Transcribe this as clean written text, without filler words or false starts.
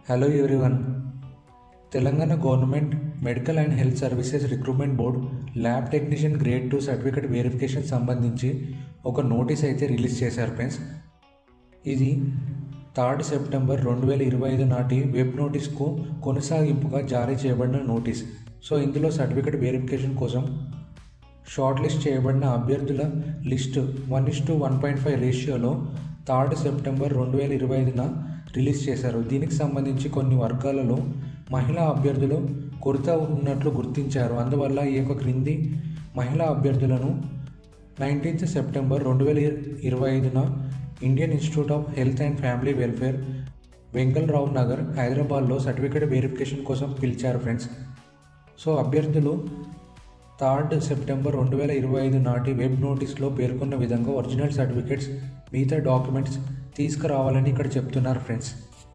Hello everyone. Telangana Government Medical and Health Services Recruitment Board lab technician grade 2 certificate verification సంబంధించి ఒక notice అయితే release చేశారు friends. ఇది 3 September 2025 నాటి web నోటీస్కు కొనసాగింపుగా జారీ చేయబడిన నోటీస్. సో ఇందులో సర్టిఫికేట్ వెరిఫికేషన్ కోసం షార్ట్ లిస్ట్ చేయబడిన అభ్యర్థుల లిస్టు 1:1.5 రేషియోలో 3 సెప్టెంబర్ 2025న రిలీజ్ చేశారు. దీనికి సంబంధించి కొన్ని వర్గాలలో మహిళా అభ్యర్థులు కొరత ఉన్నట్లు గుర్తించారు. అందువల్ల ఈ యొక్క క్రింది మహిళా అభ్యర్థులను 19 సెప్టెంబర్ 2025న Indian Institute of Health and Family Welfare Vengalrao Nagar హైదరాబాద్లో సర్టిఫికేట్ వెరిఫికేషన్ కోసం పిలిచారు ఫ్రెండ్స్. సో అభ్యర్థులు 3 సెప్టెంబర్ 2025 నాటి వెబ్ నోటీస్లో పేర్కొన్న విధంగా ఒరిజినల్ సర్టిఫికేట్స్ మిగతా డాక్యుమెంట్స్ తీసుకురావాలని ఇక్కడ చెప్తున్నారు ఫ్రెండ్స్.